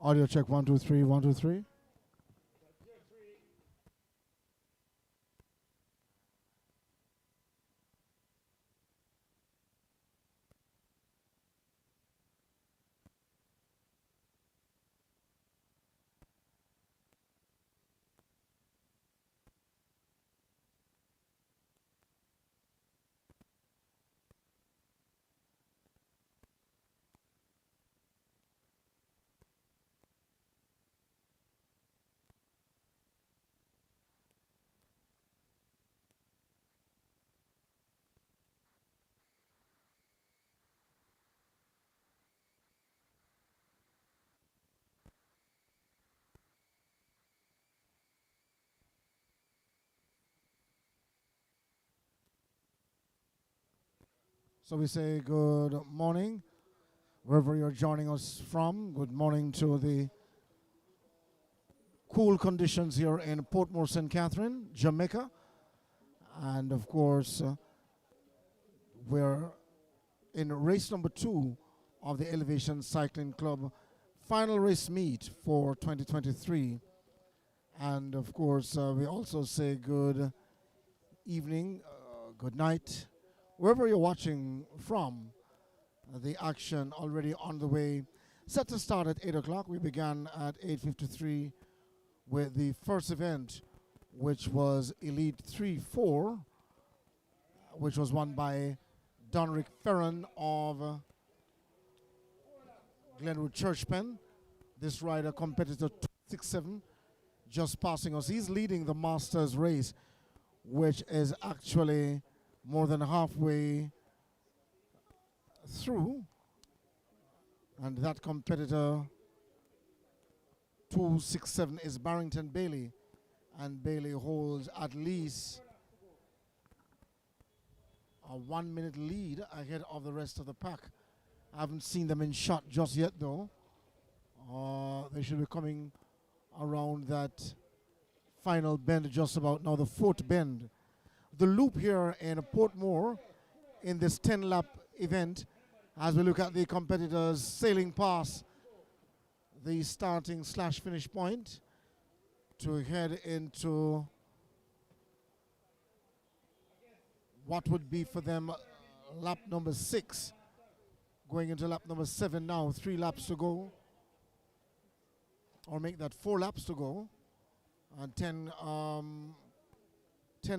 Audio check 1 2 3 1 2 3. So we say good morning, wherever you're joining us from. Good morning to the cool conditions here in Portmore, St. Catherine, Jamaica. And of course, we're in race number 2 of the Elevation Cycling Club final race meet for 2023. And of course, we also say good evening, good night, wherever you're watching from. The action already on the way. Set to start at 8 o'clock. We began at 8:53 with the first event, which was Elite 3-4, which was won by Donrick Ferron of Glenwood Churchpen. This rider, competitor 267, just passing us. He's leading the Masters race, which is actually more than halfway through. And that competitor 267 is Barrington Bailey. And Bailey holds at least a 1 minute lead ahead of the rest of the pack. I haven't seen them in shot just yet though. They should be coming around that final bend just about now, the 4th bend. The loop here in Portmore in this 10-lap event, as we look at the competitors sailing past the starting / finish point to head into what would be for them lap number 6, going into lap number 7 now. 3 laps to go, or make that 4 laps to go, and 10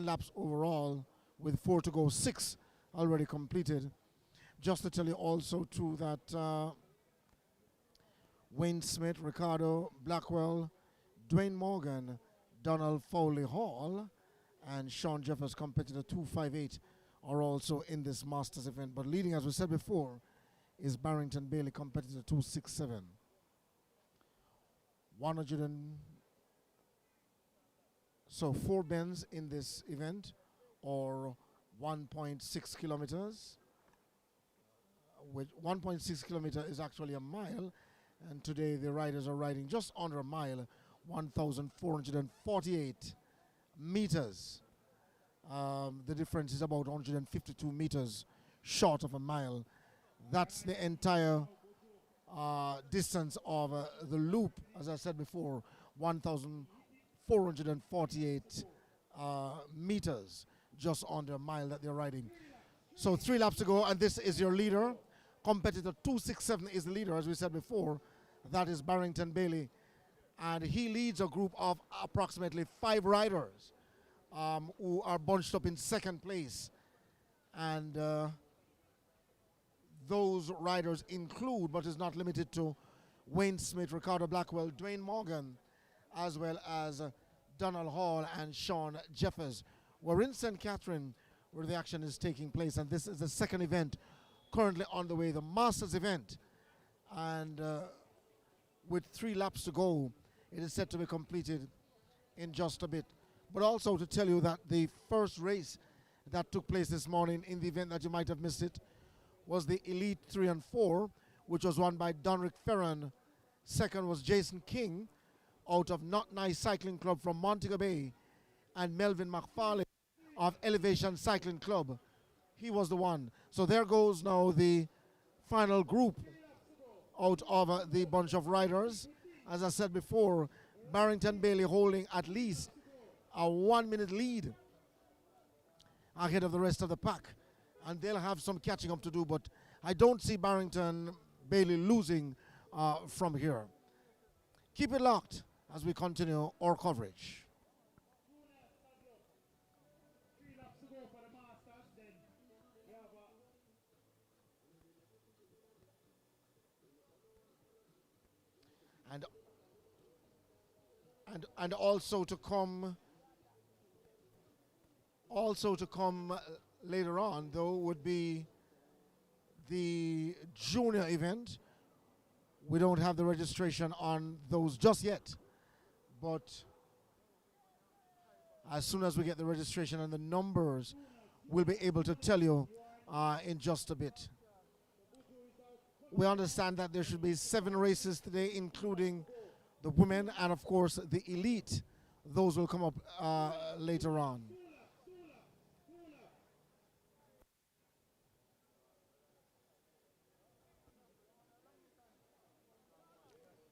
laps overall with 4 to go, 6 already completed. Just to tell you also too that Wayne Smith, Ricardo Blackwell, Dwayne Morgan, Donald Fowley Hall, and Sean Jeffers, competitor 258, are also in this Masters event. But leading, as we said before, is Barrington Bailey, competitor 267. 4 bends in this event, or 1.6 kilometers. Which 1.6 kilometer is actually a mile, and today the riders are riding just under a mile, 1,448 meters. The difference is about 152 meters short of a mile. That's the entire distance of the loop, as I said before, 1,448 meters, just under a mile that they're riding. So 3 laps to go, and this is your leader. Competitor 267 is the leader, as we said before. That is Barrington Bailey. And he leads a group of approximately 5 riders who are bunched up in 2nd place. And those riders include, but is not limited to, Wayne Smith, Ricardo Blackwell, Dwayne Morgan, as well as Donald Hall and Sean Jeffers. We're in St. Catherine, where the action is taking place, and this is the 2nd event currently on the way, the Masters event. And with 3 laps to go, it is set to be completed in just a bit. But also to tell you that the first race that took place this morning in the event that you might have missed it was the Elite 3 and 4, which was won by Donrick Ferron. 2nd was Jason King out of Not Nice Cycling Club from Montego Bay, and Melvin McFarlane of Elevation Cycling Club. He was the one. So there goes now the final group out of the bunch of riders. As I said before, Barrington Bailey holding at least a 1 minute lead ahead of the rest of the pack. And they'll have some catching up to do, but I don't see Barrington Bailey losing from here. Keep it locked as we continue our coverage. And also to come later on though would be the junior event. We don't have the registration on those just yet, but as soon as we get the registration and the numbers, we'll be able to tell you in just a bit. We understand that there should be 7 races today, including the women and of course the elite. Those will come up later on.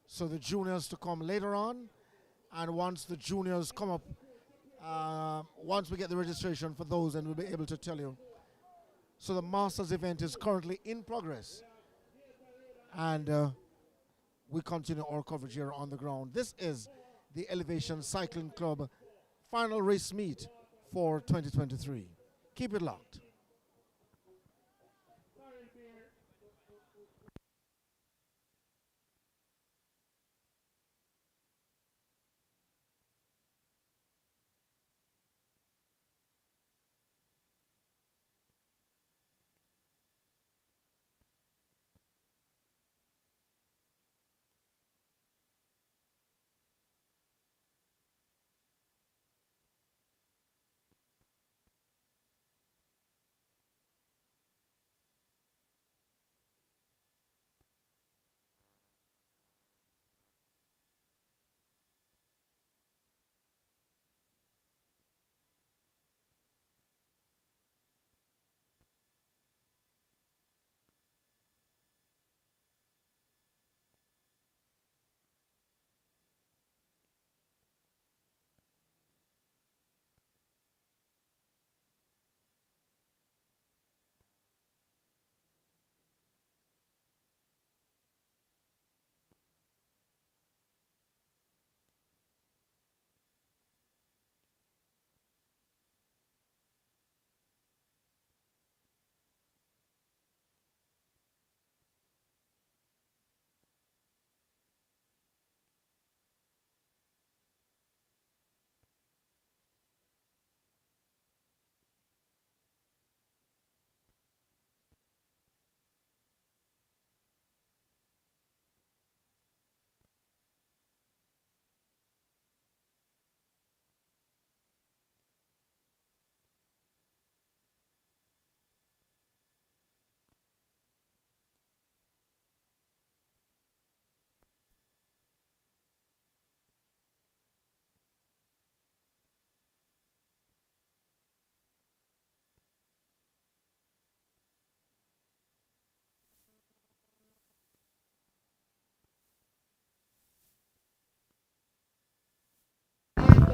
So the juniors to come later on, and once the juniors come up, once we get the registration for those, and we'll be able to tell you. So the Masters event is currently in progress, and we continue our coverage here on the ground. This is the Elevation Cycling Club final race meet for 2023. Keep it locked.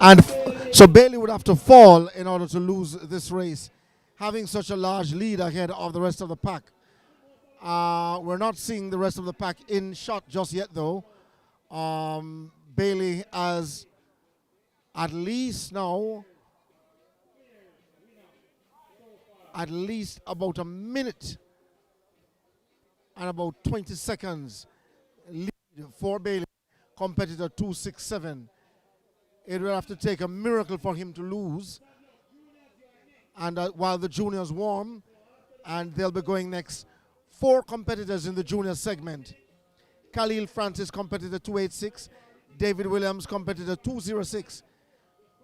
And so Bailey would have to fall in order to lose this race, having such a large lead ahead of the rest of the pack. We're not seeing the rest of the pack in shot just yet, though. Bailey has at least now, at least about a minute and about 20 seconds lead for Bailey, competitor 267. It will have to take a miracle for him to lose. And while the juniors warm, and they'll be going next. 4 competitors in the junior segment. Khalil Francis, competitor 286. David Williams, competitor 206.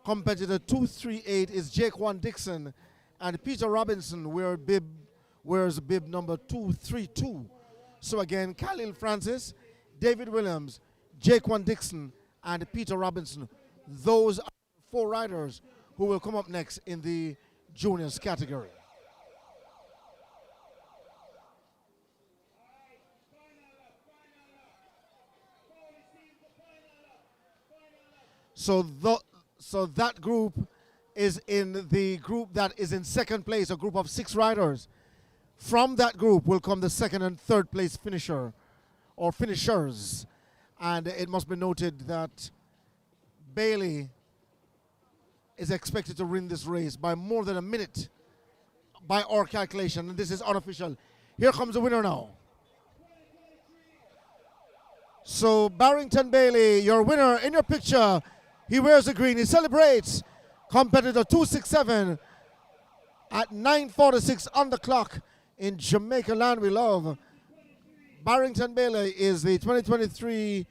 Competitor 238 is Jaquan Dixon. And Peter Robinson wears bib number 232. So again, Khalil Francis, David Williams, Jaquan Dixon, and Peter Robinson. Those are 4 riders who will come up next in the juniors category. So, so that group is in the group that is in second place, a group of 6 riders. From that group will come the second and third place finisher or finishers. And it must be noted that Bailey is expected to win this race by more than a minute by our calculation, and this is unofficial. Here comes the winner now. So Barrington Bailey, your winner in your picture. He wears the green. He celebrates competitor 267 at 9:46 on the clock in Jamaica land we love. Barrington Bailey is the 2023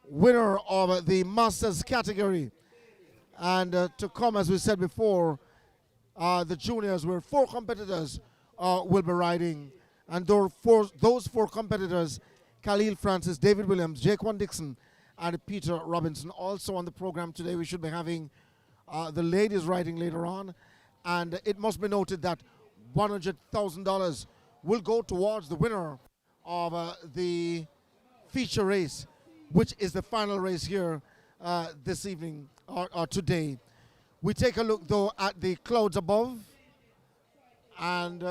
winner of the Masters category. And to come, as we said before, the juniors, where 4 competitors will be riding. And those 4 competitors, Khalil Francis, David Williams, Jaquan Dixon, and Peter Robinson. Also on the program today, we should be having the ladies riding later on. And it must be noted that $100,000 will go towards the winner of the feature race, which is the final race here this evening or today. We take a look though at the clouds above, and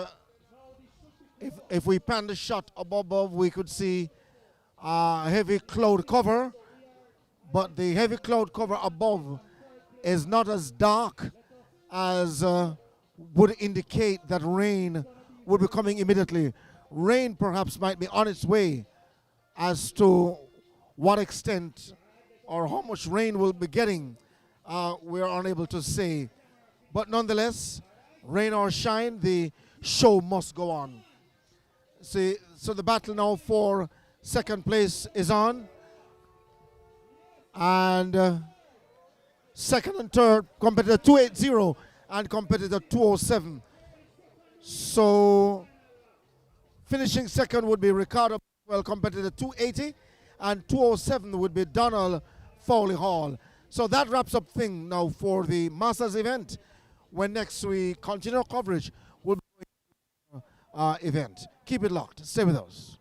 if we pan the shot above, we could see heavy cloud cover, but the heavy cloud cover above is not as dark as would indicate that rain would be coming immediately. Rain perhaps might be on its way. As to what extent or how much rain we'll be getting, we're unable to say. But nonetheless, rain or shine, the show must go on. See, so the battle now for second place is on. And second and third, competitor 280 and competitor 207. So finishing second would be Ricardo, well, competitor 280, and 207 would be Donald Foley Hall. So that wraps up thing now for the Masters event. When next we continue our coverage, we'll be event. Keep it locked. Stay with us.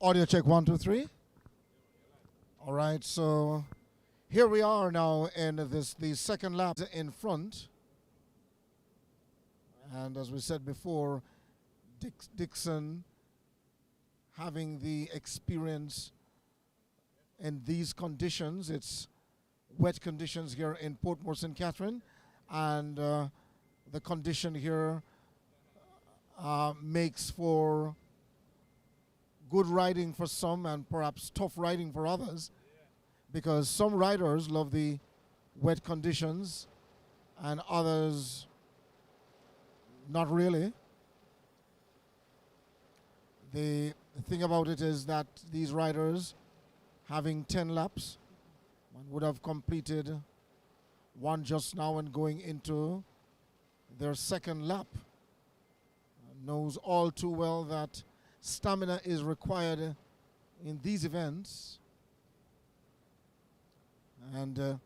Audio check 1, 2, 3. All right, so here we are now in the second lap in front. And as we said before, Dixon having the experience in these conditions. It's wet conditions here in Portmore St. Catherine, and the condition here makes for good riding for some and perhaps tough riding for others, because some riders love the wet conditions and others not really. The thing about it is that these riders, having 10 laps, one would have completed one just now and going into their second lap, knows all too well that stamina is required in these events, and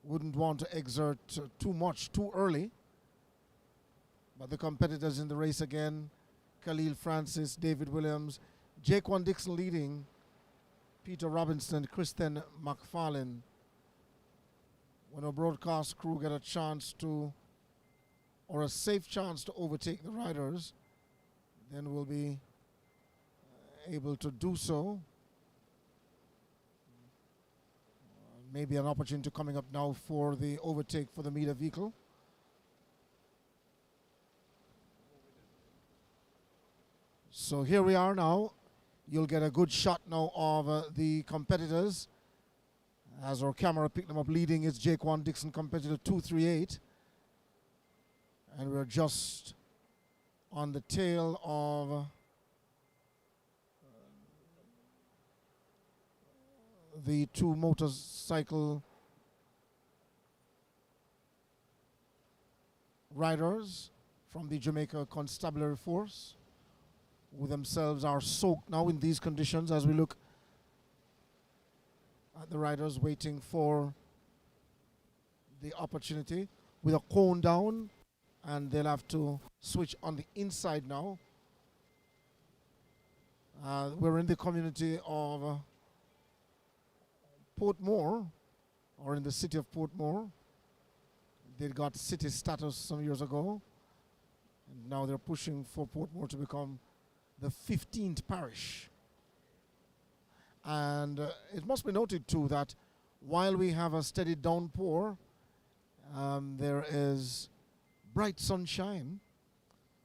wouldn't want to exert too much too early. But the competitors in the race again, Khalil Francis, David Williams, Jaquan Dixon leading, Peter Robinson, Kristen McFarlane. When a broadcast crew get a chance to, or a safe chance to overtake the riders, then we'll be able to do so. Maybe an opportunity coming up now for the overtake for the meter vehicle. So here we are now. You'll get a good shot now of the competitors. As our camera picked them up, leading is Jaquan Dixon, competitor 238. And we're just on the tail of the two motorcycle riders from the Jamaica Constabulary Force, who themselves are soaked now in these conditions as we look at the riders waiting for the opportunity with a cone down, and they'll have to switch on the inside now. We're in the community of Portmore, or in the city of Portmore. They got city status some years ago, and now they're pushing for Portmore to become the 15th parish. And it must be noted too that while we have a steady downpour, there is bright sunshine,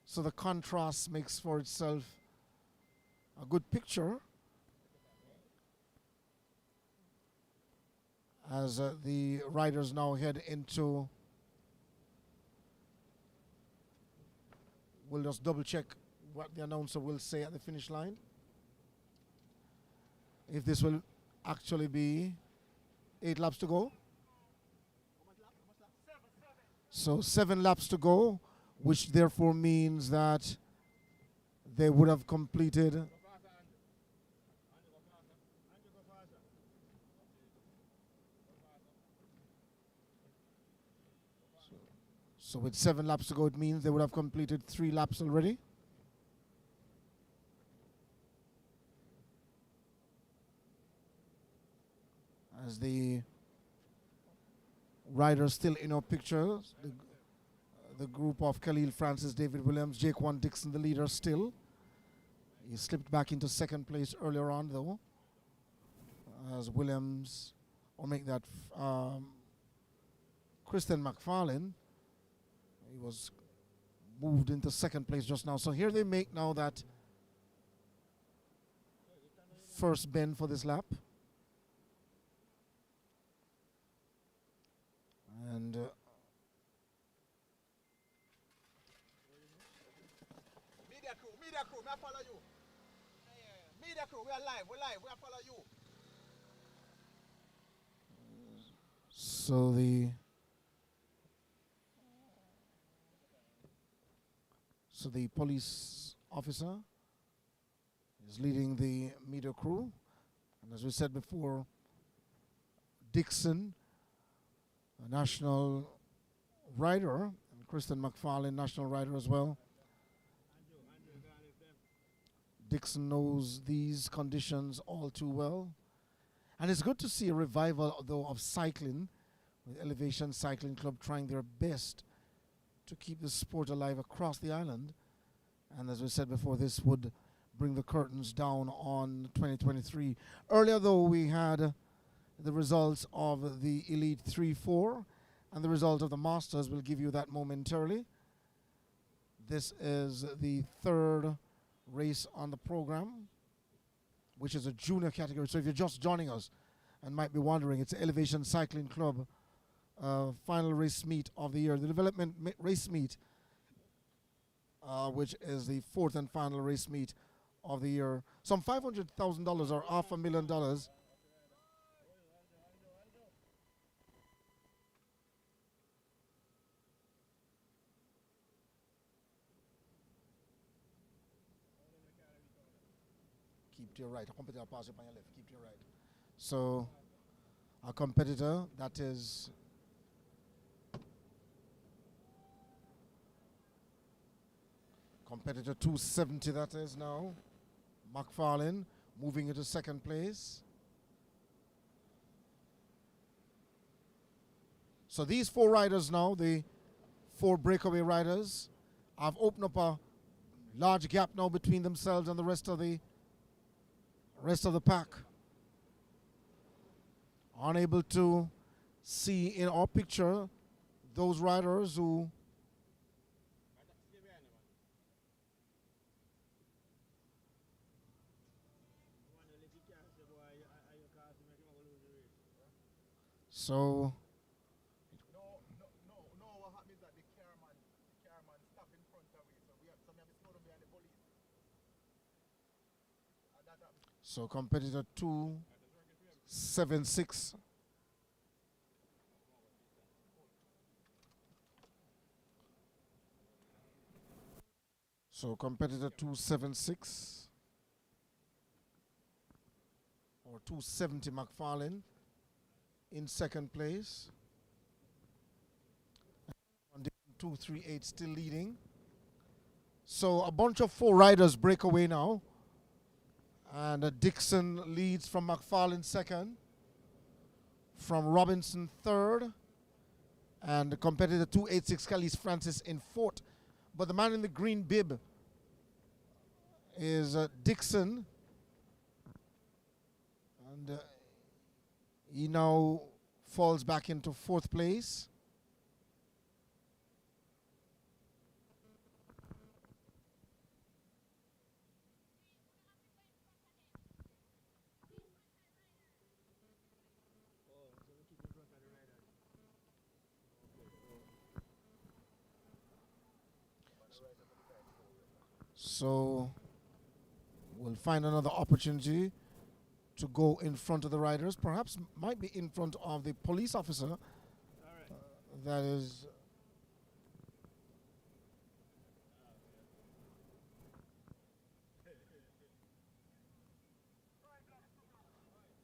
so the contrast makes for itself a good picture as the riders now head into, we'll just double check what the announcer will say at the finish line. If this will actually be 8 laps to go. So 7 laps to go, which therefore means that they would have completed so with 7 laps to go, it means they would have completed 3 laps already. As the riders still in our pictures, the group of Khalil Francis, David Williams, Jaquan Dixon, the leader still. He slipped back into second place earlier on though, as Williams, or make that Kristen McFarlane, he was moved into second place just now. So here they make now that first bend for this lap. And media crew, may I follow you? Media crew, we are live, we follow you. So the police officer is leading the media crew, and as we said before, Dixon, a national rider, and Kristen McFarlane, national rider as well. Dixon knows these conditions all too well. And it's good to see a revival, though, of cycling, with Elevation Cycling Club trying their best to keep the sport alive across the island. And as we said before, this would bring the curtains down on 2023. Earlier, though, we had the results of the Elite 3-4, and the result of the Masters. Will give you that momentarily. This is the third race on the program, which is a junior category. So if you're just joining us and might be wondering, it's Elevation Cycling Club final race meet of the year. The development race meet, which is the fourth and final race meet of the year. Some $500,000 or $500,000. Keep to your right. A competitor pass up on your left. Keep to your right. So, a competitor that is competitor 270, that is now. McFarlane moving into second place. So these four riders now, the four breakaway riders, have opened up a large gap now between themselves and the rest of the pack. Unable to see in our picture those riders who so What happens is that the carman stop in front of it, so we have some slow down behind the police. And that happens. so competitor 276. So competitor 276 or 270 McFarlane in second place. 238 still leading. So a bunch of four riders break away now. And Dixon leads from McFarlane second, from Robinson third, and the competitor 286 Callis Francis in fourth. But the man in the green bib is Dixon, and he now falls back into fourth place. So we'll find another opportunity to go in front of the riders. Perhaps might be in front of the police officer. That is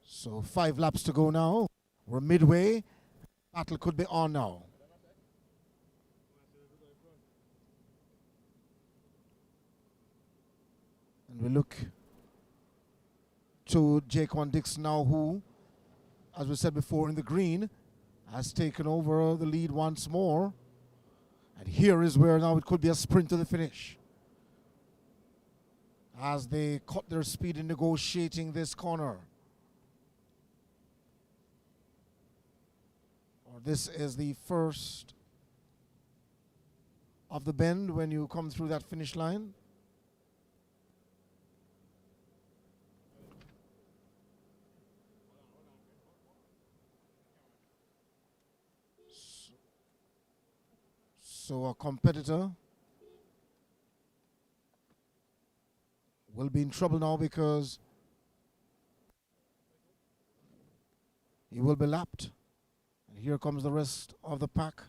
so 5 laps to go now. We're midway. Battle could be on now. And we look to Jaquan Dixon now, who, as we said before, in the green, has taken over the lead once more. And here is where now it could be a sprint to the finish, as they cut their speed in negotiating this corner. Or this is the first of the bend when you come through that finish line. So a competitor will be in trouble now because he will be lapped. And here comes the rest of the pack.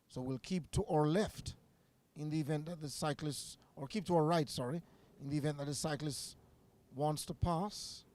So we'll keep to our left in the event that the cyclist, or keep to our right, sorry, in the event that the cyclist wants to pass.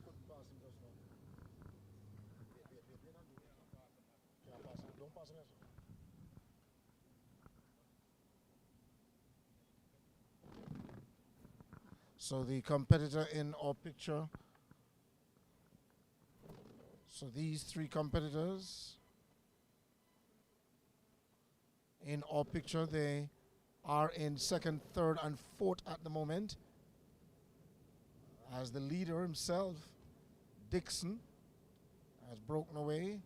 couldn't pass him just now. Wait, and do it. Can't pass him. Don't pass him yet. So the competitor in our picture. So these three competitors in our picture, they are in second, third, and fourth at the moment. As the leader himself, Dixon, has broken away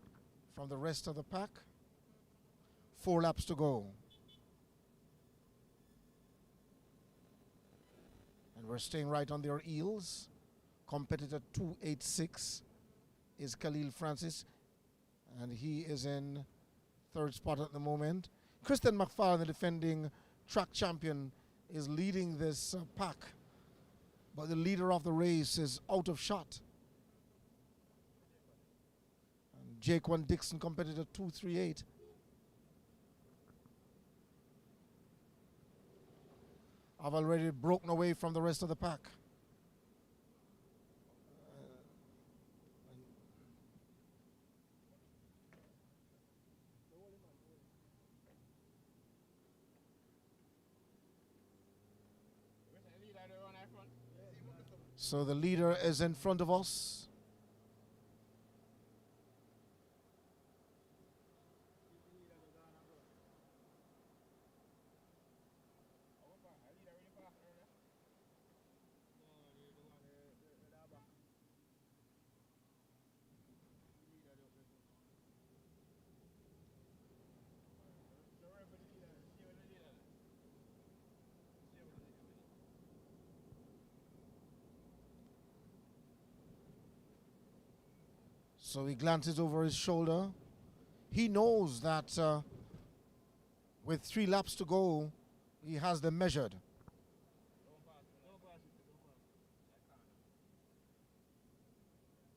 from the rest of the pack. 4 laps to go. And we're staying right on their heels. Competitor 286 is Khalil Francis, and he is in third spot at the moment. Kristen McFarlane, the defending track champion, is leading this pack, but the leader of the race is out of shot. And Jaquan Dixon, competitor 238. I've already broken away from the rest of the pack. So the leader is in front of us. So he glances over his shoulder. He knows that with 3 laps to go, he has them measured.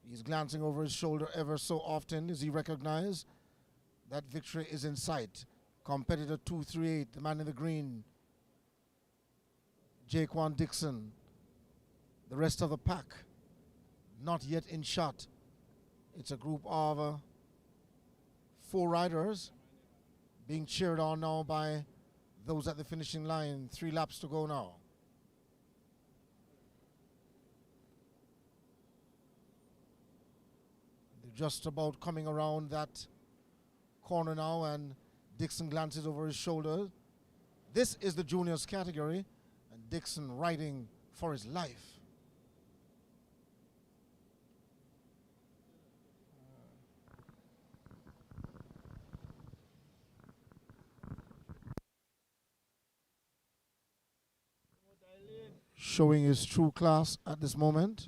He's glancing over his shoulder ever so often as he recognizes that victory is in sight. Competitor 238, the man in the green, Jaquan Dixon. The rest of the pack, not yet in shot. It's a group of 4 riders being cheered on now by those at the finishing line. 3 laps to go now. They're just about coming around that corner now, and Dixon glances over his shoulder. This is the juniors category, and Dixon riding for his life. Showing his true class at this moment.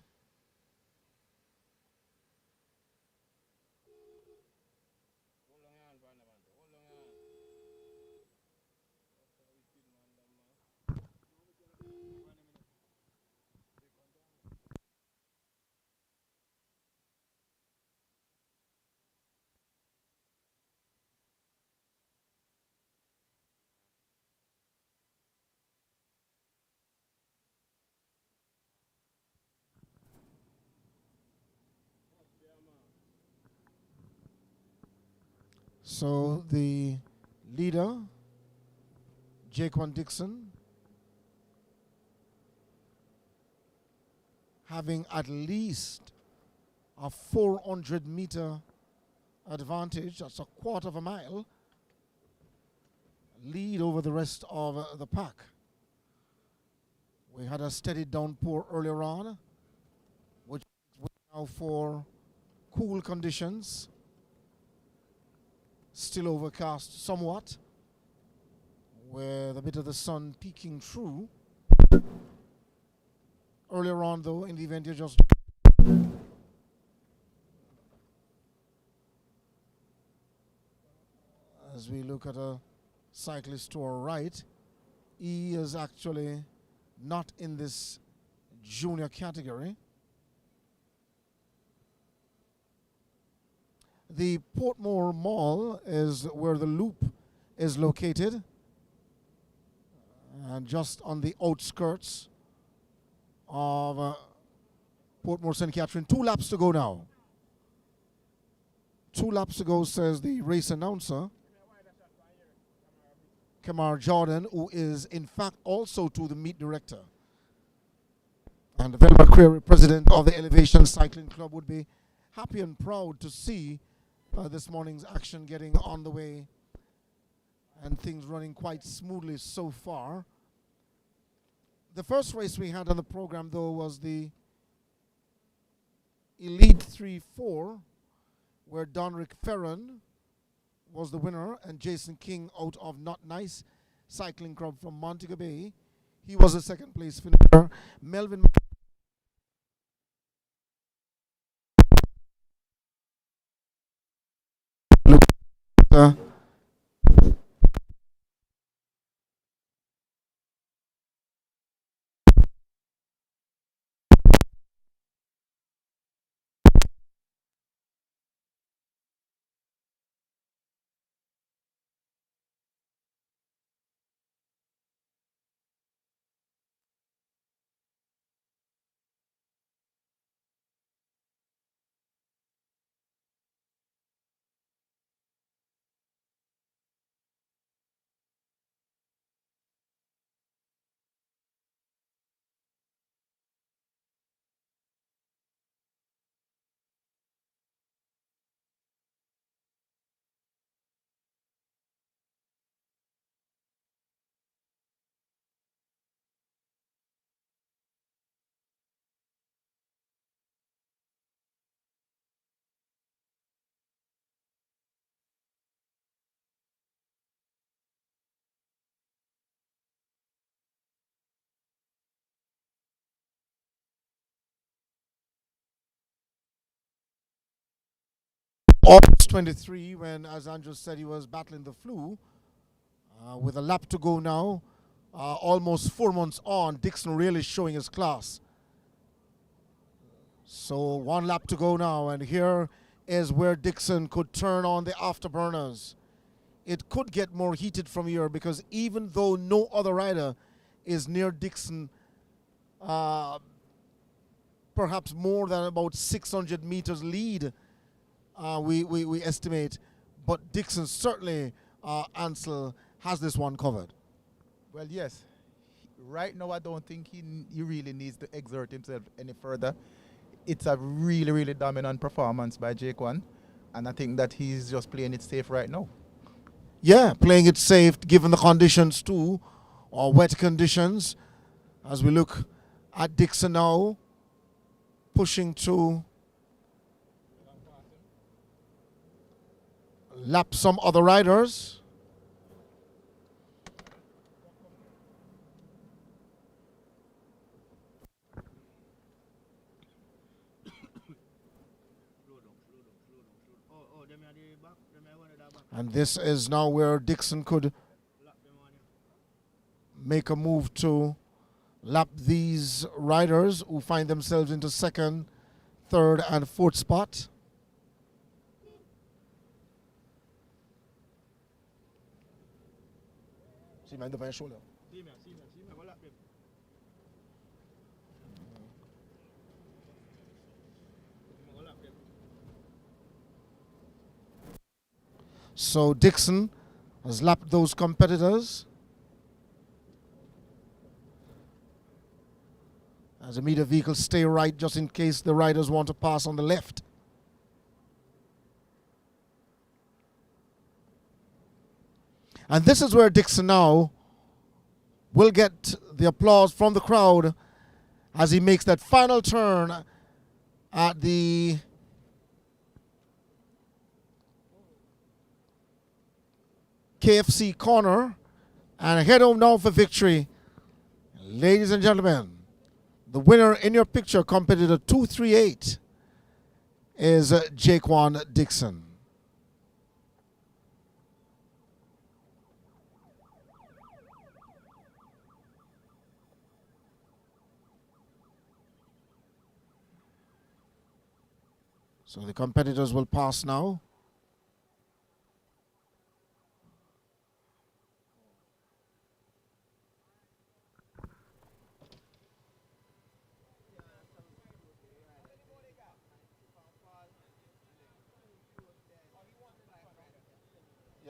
So the leader, Jaquan Dixon, having at least a 400-meter advantage, that's a quarter of a mile, lead over the rest of the pack. We had a steady downpour earlier on, which is now for cool conditions. Still overcast somewhat, with a bit of the sun peeking through. Earlier on, though, in the event you just as we look at a cyclist to our right, he is actually not in this junior category. The Portmore Mall is where the loop is located, and just on the outskirts of Portmore St. Catherine. 2 laps to go now. 2 laps to go, says the race announcer, Kamar Jordan, who is in fact also to the meet director. And Velma Query, president of the Elevation Cycling Club, would be happy and proud to see this morning's action getting on the way and things running quite smoothly so far. The first race we had on the program, though, was the Elite 3-4, where Donrick Ferron was the winner, and Jason King out of Not Nice Cycling Club from Montego Bay. He was a second place finisher. Melvin August 23, when, as Andrew said, he was battling the flu. With a lap to go now, almost 4 months on, Dixon really showing his class. So 1 lap to go now, and here is where Dixon could turn on the afterburners. It could get more heated from here, because even though no other rider is near Dixon, perhaps more than about 600 meters lead, we estimate, but Dixon certainly, Ansel, has this one covered. Well, yes. Right now, I don't think he really needs to exert himself any further. It's a really, really dominant performance by Jaquan, and I think that he's just playing it safe right now. Yeah, playing it safe, given the conditions too, or wet conditions. As we look at Dixon now, pushing to lap some other riders. And this is now where Dixon could make a move to lap these riders who find themselves into second, third, and fourth spot. So Dixon has lapped those competitors. As the meter vehicles stay right just in case the riders want to pass on the left. And this is where Dixon now will get the applause from the crowd as he makes that final turn at the KFC corner and head home now for victory. Ladies and gentlemen, the winner in your picture, competitor 238, is Jaquan Dixon. So the competitors will pass now.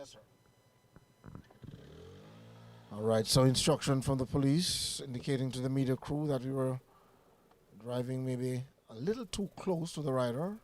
Yes, sir. All right, so instruction from the police indicating to the media crew that we were driving maybe a little too close to the rider.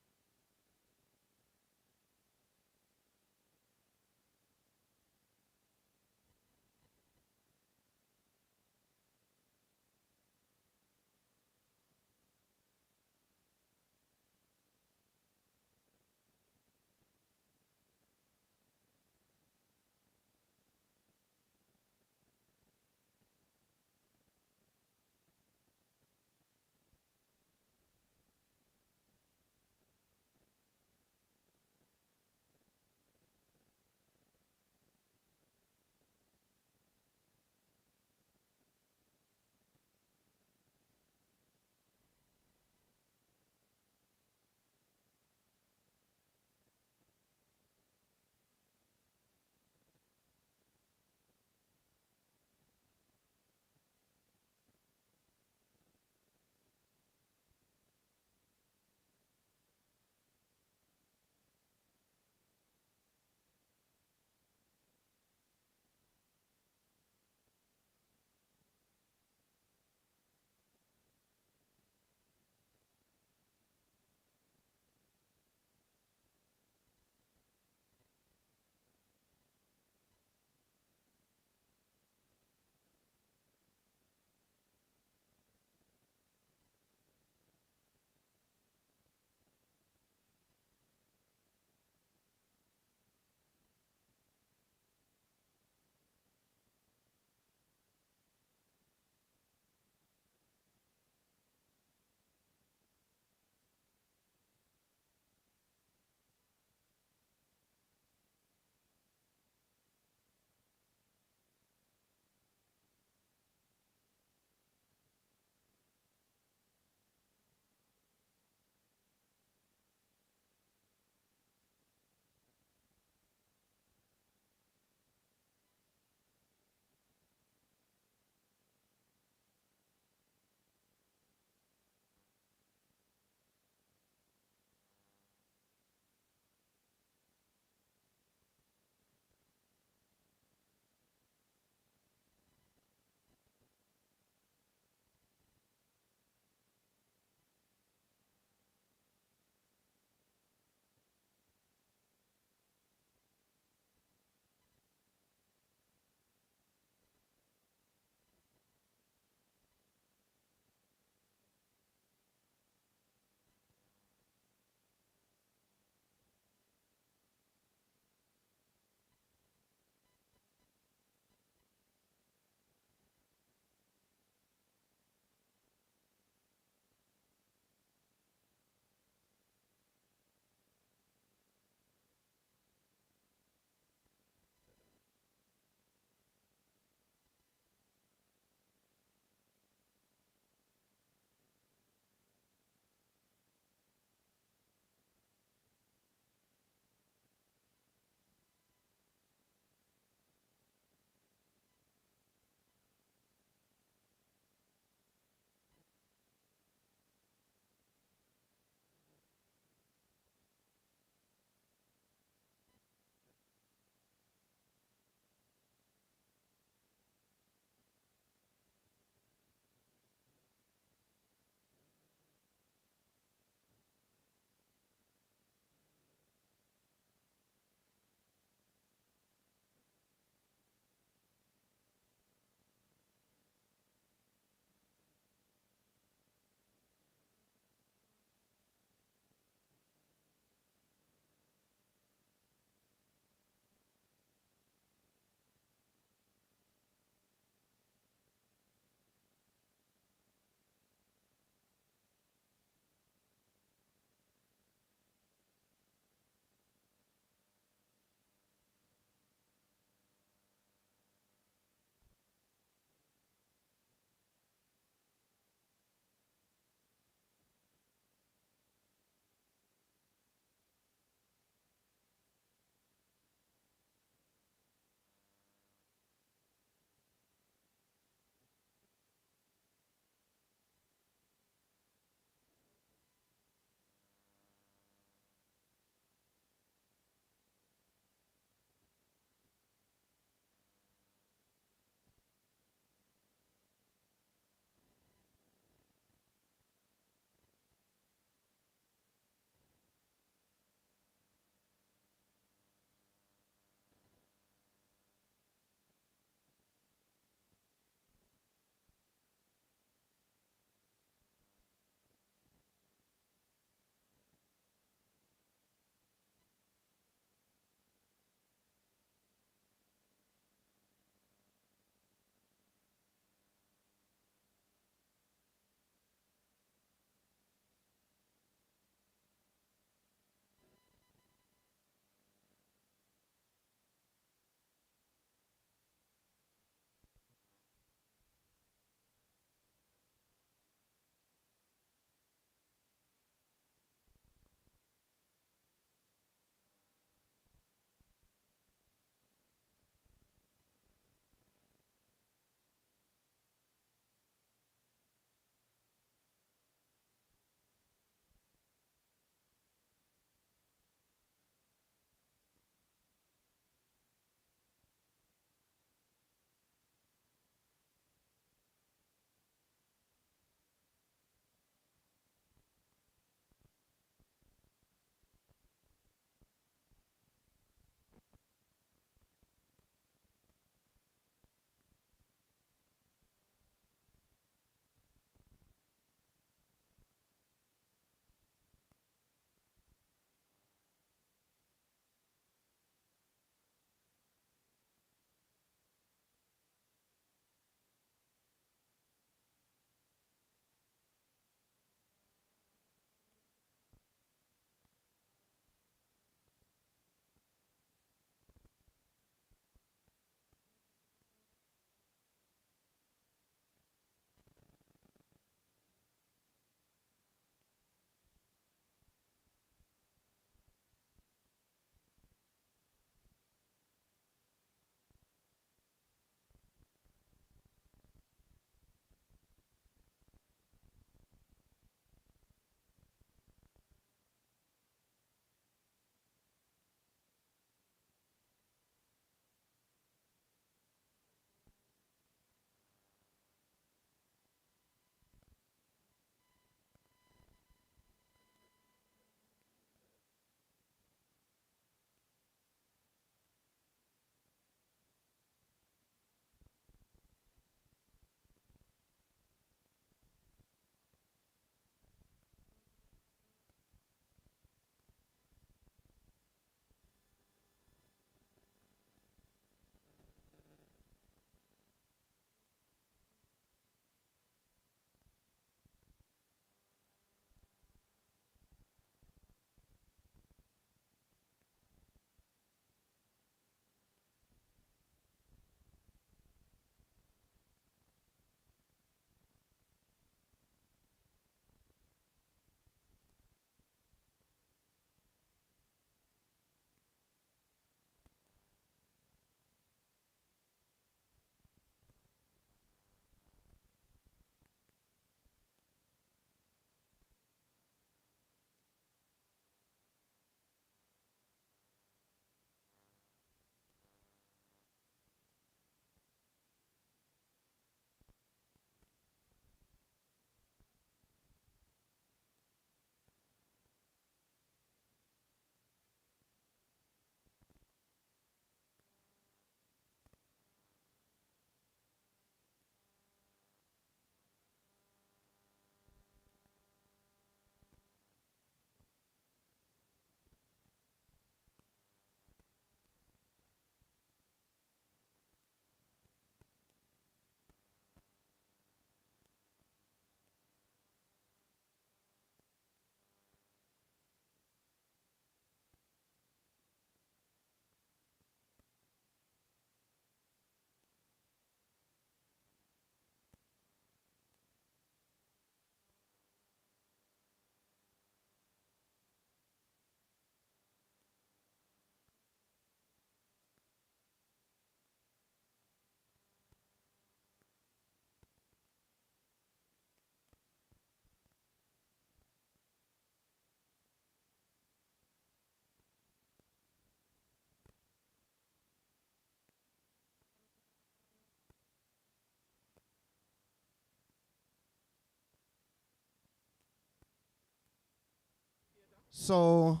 So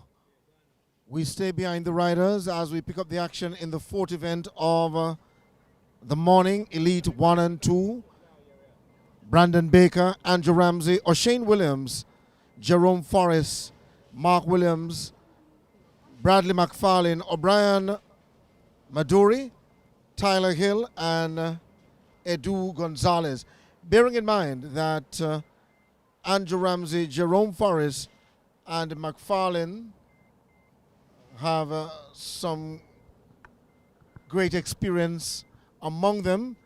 we stay behind the riders as we pick up the action in the fourth event of the morning, Elite 1 and 2. Brandon Baker, Andrew Ramsey, O'Shane Williams, Jerome Forrest, Mark Williams, Bradley McFarlane, O'Brien Maduri, Tyler Hill, and Edu Gonzalez. Bearing in mind that Andrew Ramsey, Jerome Forrest, and McFarlane have some great experience among them.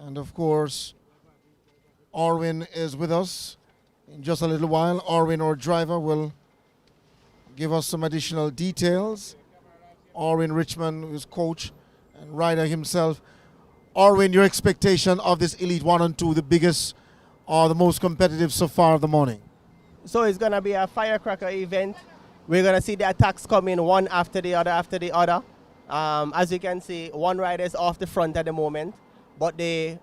And of course, Orwin is with us in just a little while. Orwin, our driver, will give us some additional details. Orwin Richmond, who's coach and rider himself. Orwin, your expectation of this Elite 1 and 2, the biggest or the most competitive so far of the morning? So it's going to be a firecracker event. We're going to see the attacks coming one after the other after the other. As you can see, one rider is off the front at the moment, but they're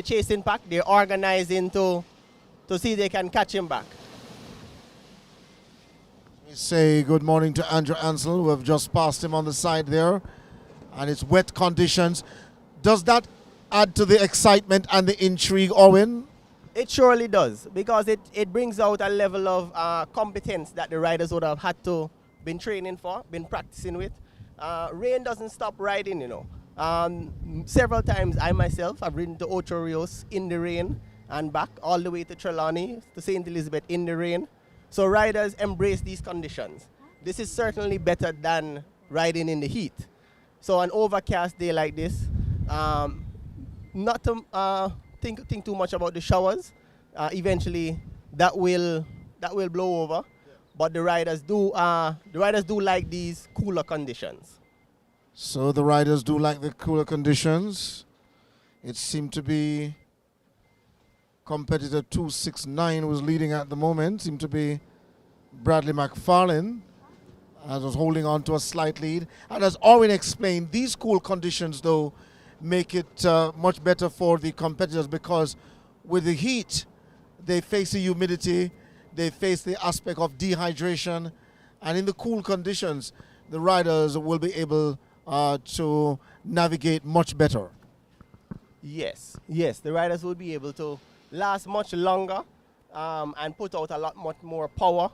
chasing back. They're organizing to see if they can catch him back. We say good morning to Andrew Ansel, who have just passed him on the side there, and it's wet conditions. Does that add to the excitement and the intrigue, Owen? It surely does, because it brings out a level of competence that the riders would have had to been training for, been practicing with. Rain doesn't stop riding, you know. Several times I myself have ridden to Ocho Rios in the rain and back all the way to Trelawney, to St. Elizabeth in the rain. So riders embrace these conditions. This is certainly better than riding in the heat. So an overcast day like this, not to think too much about the showers. Eventually, that will blow over. But the riders do like these cooler conditions. So the riders do like the cooler conditions. It seemed to be competitor 269 was leading at the moment. Seemed to be Bradley McFarlane, as was holding on to a slight lead. And as Orwin explained, these cool conditions, though, make it much better for the competitors, because with the heat, they face the humidity, they face the aspect of dehydration, and in the cool conditions, the riders will be able to navigate much better. Yes, the riders will be able to last much longer and put out a lot much more power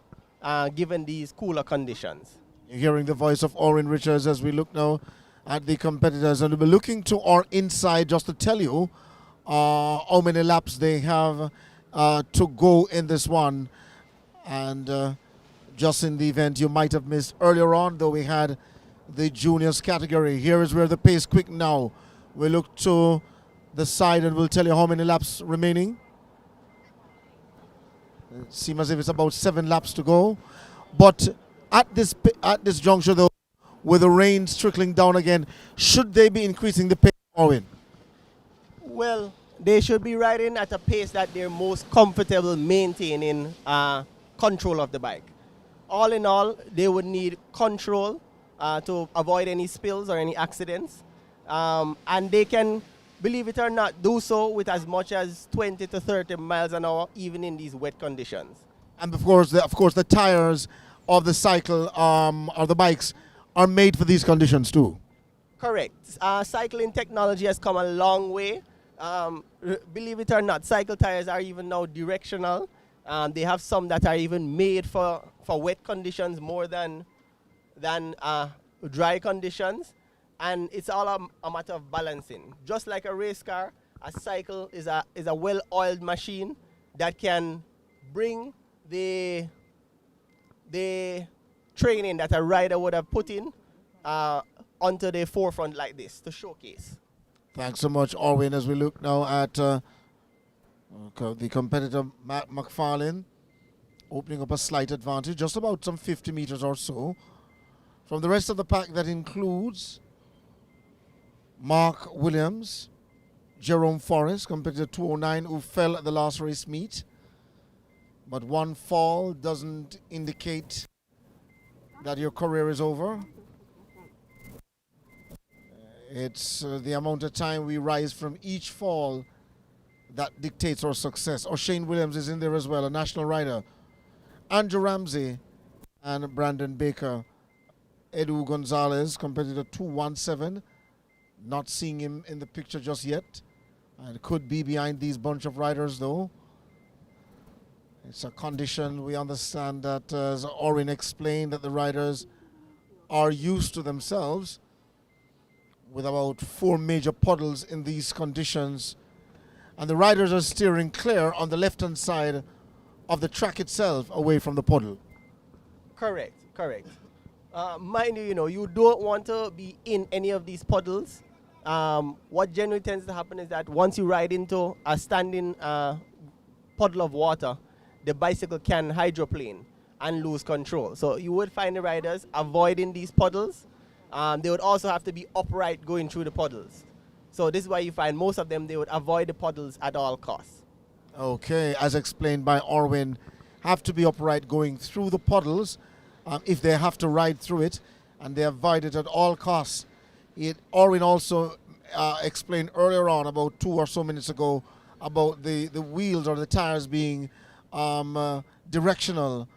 given these cooler conditions. You're hearing the voice of Orrin Richards as we look now at the competitors, and we'll be looking to our inside just to tell you how many laps they have to go in this one. And just in the event you might have missed earlier on, though, we had the juniors category. Here is where the pace quick now. We look to the side and we'll tell you how many laps remaining. It seems as if it's about 7 laps to go. But at this juncture, though, with the rains trickling down again, should they be increasing the pace, Owen? Well, they should be riding at a pace that they're most comfortable maintaining control of the bike. All in all, they would need control to avoid any spills or any accidents. And they can, believe it or not, do so with as much as 20 to 30 miles an hour, even in these wet conditions. And of course, the tires of the cycle or the bikes are made for these conditions too. Correct. Cycling technology has come a long way. Believe it or not, cycle tires are even now directional. They have some that are even made for wet conditions more than dry conditions. And it's all a matter of balancing. Just like a race car, a cycle is a well-oiled machine that can bring the training that a rider would have put in onto the forefront like this to showcase. Thanks so much, Orwin, as we look now at the competitor Matt McFarlane opening up a slight advantage, just about some 50 meters or so. From the rest of the pack, that includes Mark Williams, Jerome Forrest, competitor 209, who fell at the last race meet. But one fall doesn't indicate that your career is over. It's the amount of time we rise from each fall that dictates our success. O'Shane Williams is in there as well, a national rider. Andrew Ramsey and Brandon Baker. Edu Gonzalez, competitor 217. Not seeing him in the picture just yet. And could be behind these bunch of riders though. It's a condition we understand that, as Orin explained, that the riders are used to themselves with about 4 major puddles in these conditions. And the riders are steering clear on the left-hand side of the track itself away from the puddle. Correct, correct. Mind you, you don't want to be in any of these puddles. What generally tends to happen is that once you ride into a standing puddle of water, the bicycle can hydroplane and lose control. So you would find the riders avoiding these puddles. They would also have to be upright going through the puddles. So this is why you find most of them, they would avoid the puddles at all costs. Okay, as explained by Orwin, have to be upright going through the puddles if they have to ride through it, and they avoid it at all costs. Orwin also explained earlier on, about 2 or so minutes ago, about the wheels or the tires being directional,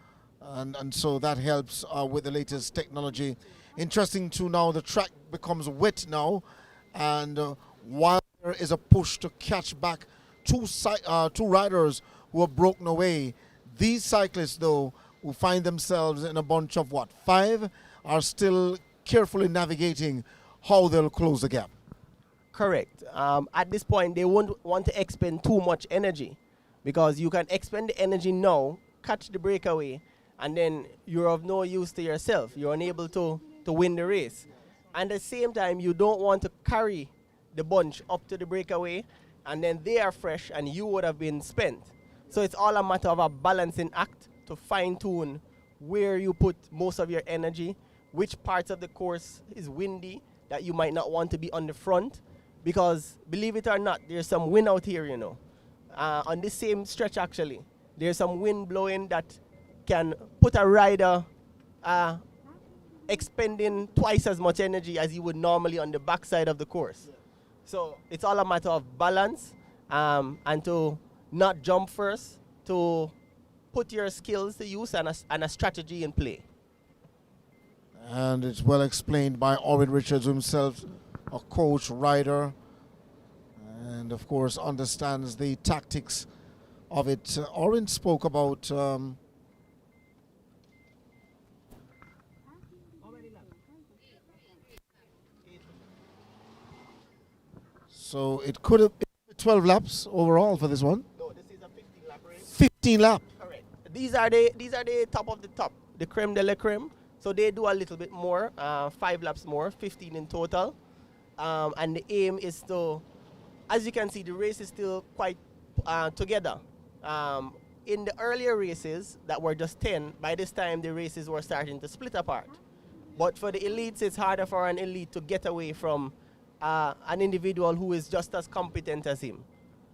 and so that helps with the latest technology. Interesting too, now the track becomes wet now, and while there is a push to catch back two riders who have broken away, these cyclists though, who find themselves in a bunch of 5, are still carefully navigating how they'll close the gap. Correct. At this point, they won't want to expend too much energy, because you can expend the energy now, catch the breakaway, and then you're of no use to yourself. You're unable to win the race. And at the same time, you don't want to carry the bunch up to the breakaway, and then they are fresh and you would have been spent. So it's all a matter of a balancing act to fine-tune where you put most of your energy, which parts of the course is windy that you might not want to be on the front, because believe it or not, there's some wind out here, on this same stretch actually. There's some wind blowing that can put a rider expending twice as much energy as you would normally on the backside of the course. So it's all a matter of balance, and to not jump first, to put your skills to use and a strategy in play. And it's well explained by Orin Richards himself, a coach, rider, and of course understands the tactics of it. Orin spoke about so it could have been 12 laps overall for this one. No, this is a 15-lap race. 15 lap. Correct. These are the top of the top, the creme de la creme. So they do a little bit more, 5 laps more, 15 in total. And the aim is to, as you can see, the race is still quite together. In the earlier races that were just 10, by this time the races were starting to split apart. But for the elites, it's harder for an elite to get away from an individual who is just as competent as him.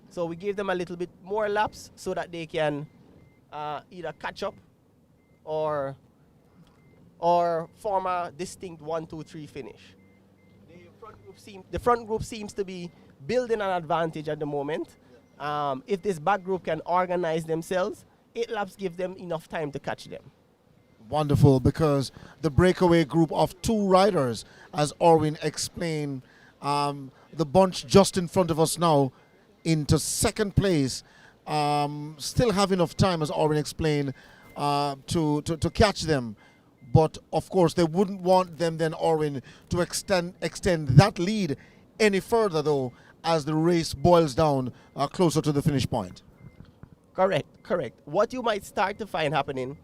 So we give them a little bit more laps so that they can either catch up or form a distinct 1, 2, 3 finish. The front group seems to be building an advantage at the moment. If this back group can organize themselves, 8 laps give them enough time to catch them. Wonderful, because the breakaway group of 2 riders, as Orwin explained, the bunch just in front of us now into second place, still have enough time, as Orwin explained, to catch them. But of course they wouldn't want them then, Orwin, to extend that lead any further though, as the race boils down closer to the finish point. Correct, correct. What you might start to find happening,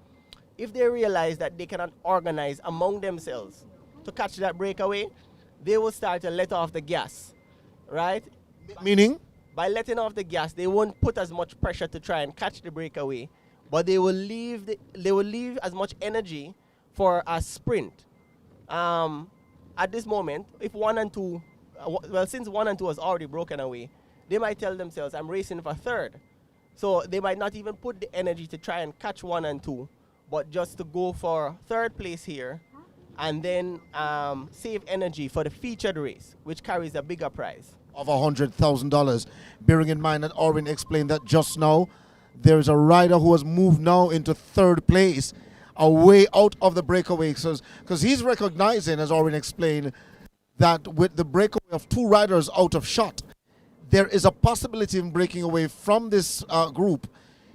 if they realize that they cannot organize among themselves to catch that breakaway, they will start to let off the gas, right? Meaning? By letting off the gas, they won't put as much pressure to try and catch the breakaway, but they will leave as much energy for a sprint. At this moment, if 1 and 2, since 1 and 2 has already broken away, they might tell themselves, I'm racing for third. So they might not even put the energy to try and catch 1 and 2, but just to go for third place here, and then save energy for the featured race, which carries a bigger prize of $100,000. Bearing in mind that Orwin explained that just now, there is a rider who has moved now into third place, a way out of the breakaway. Because he's recognizing, as Orwin explained, that with the breakaway of 2 riders out of shot, there is a possibility of breaking away from this group.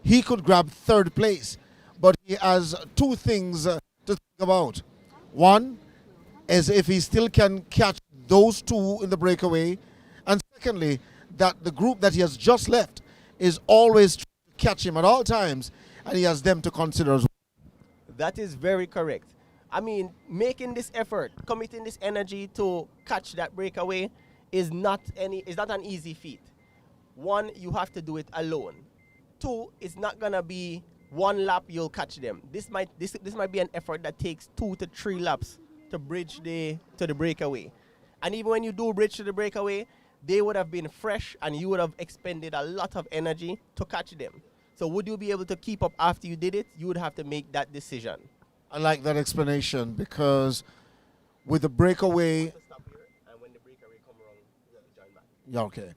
He could grab 3rd place, but he has 2 things to think about. One is if he still can catch those 2 in the breakaway, and secondly, that the group that he has just left is always trying to catch him at all times, and he has them to consider as well. That is very correct. I mean, making this effort, committing this energy to catch that breakaway is not an easy feat. 1, you have to do it alone. 2, it's not gonna be 1 lap you'll catch them. This might be an effort that takes 2 to 3 laps to bridge to the breakaway. And even when you do bridge to the breakaway, they would have been fresh and you would have expended a lot of energy to catch them. So would you be able to keep up after you did it? You would have to make that decision. I like that explanation, because with the breakaway... Stop here, and when the breakaway come around, join back. Yeah, okay.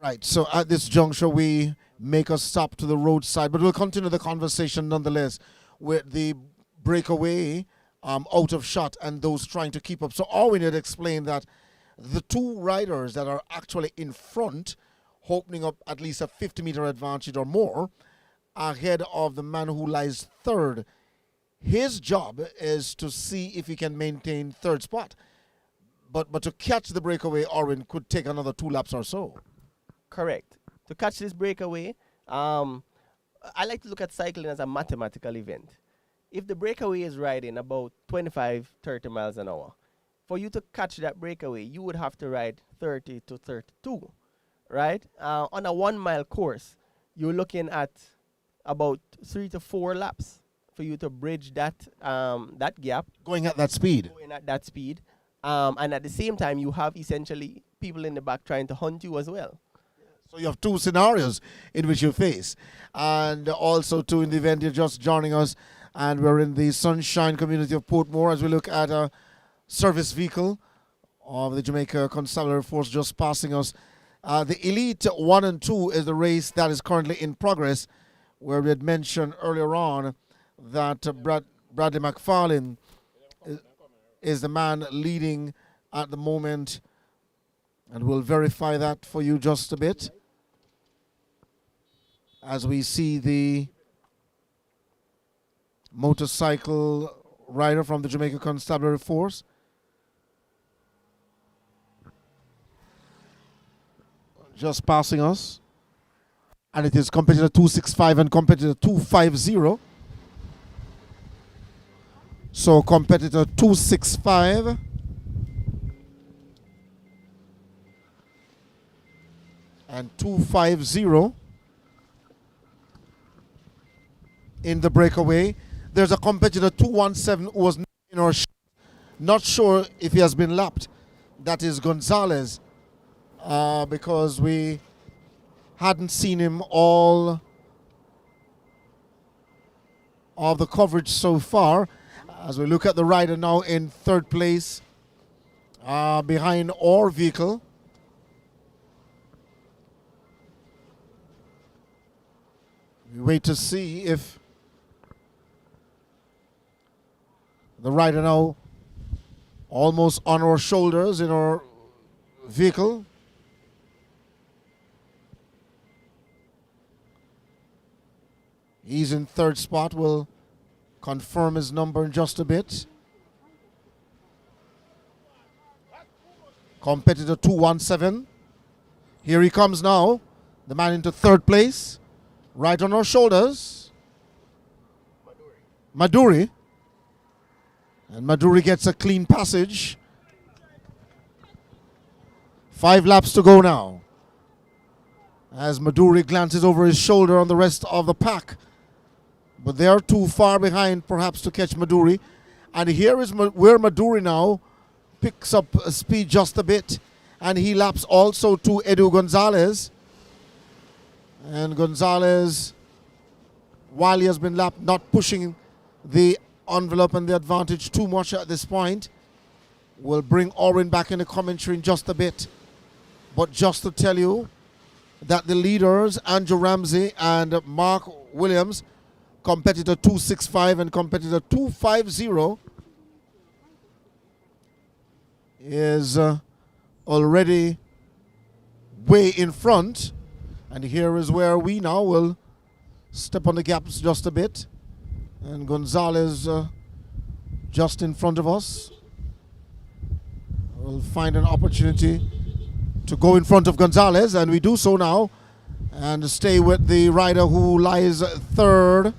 Right, so at this juncture, we make a stop to the roadside, but we'll continue the conversation nonetheless with the breakaway out of shot and those trying to keep up. So Orwin had explained that the 2 riders that are actually in front, opening up at least a 50-meter advantage or more, ahead of the man who lies 3rd. His job is to see if he can maintain 3rd spot. But to catch the breakaway, Orwin, could take another 2 laps or so. Correct. To catch this breakaway, I like to look at cycling as a mathematical event. If the breakaway is riding about 25, 30 miles an hour, for you to catch that breakaway, you would have to ride 30 to 32, right? On a 1-mile course, you're looking at about 3 to 4 laps for you to bridge that gap. Going at that speed. And at the same time, you have essentially people in the back trying to hunt you as well. So you have 2 scenarios in which you face. And also, too, in the event you're just joining us, and we're in the Sunshine community of Portmore as we look at a service vehicle of the Jamaica Constabulary Force just passing us. The Elite 1 and 2 is the race that is currently in progress, where we had mentioned earlier on that Bradley McFarlane is the man leading at the moment, and we'll verify that for you just a bit as we see the motorcycle rider from the Jamaica Constabulary Force. Just passing us, and it is competitor 265 and competitor 250. So competitor 265 and 250 in the breakaway. There's a competitor 217 who was not sure if he has been lapped. That is Gonzalez, because we hadn't seen him all of the coverage so far. As we look at the rider now in 3rd place behind our vehicle. We wait to see if the rider now almost on our shoulders in our vehicle. He's in 3rd spot. We'll confirm his number in just a bit. Competitor 217. Here he comes now. The man into 3rd place. Right on our shoulders. Maduri. And Maduri gets a clean passage. 5 laps to go now. As Maduri glances over his shoulder on the rest of the pack. But they are too far behind perhaps to catch Maduri. And here is where Maduri now picks up speed just a bit. And he laps also to Edu Gonzalez. And Gonzalez, while he has been lapped, not pushing the envelope and the advantage too much at this point. We'll bring Orwin back in the commentary in just a bit. But just to tell you that the leaders, Andrew Ramsey and Mark Williams, competitor 265 and competitor 250 is already way in front. And here is where we now will step on the gaps just a bit. And Gonzalez just in front of us. We'll find an opportunity to go in front of Gonzalez, and we do so now, and stay with the rider who lies third,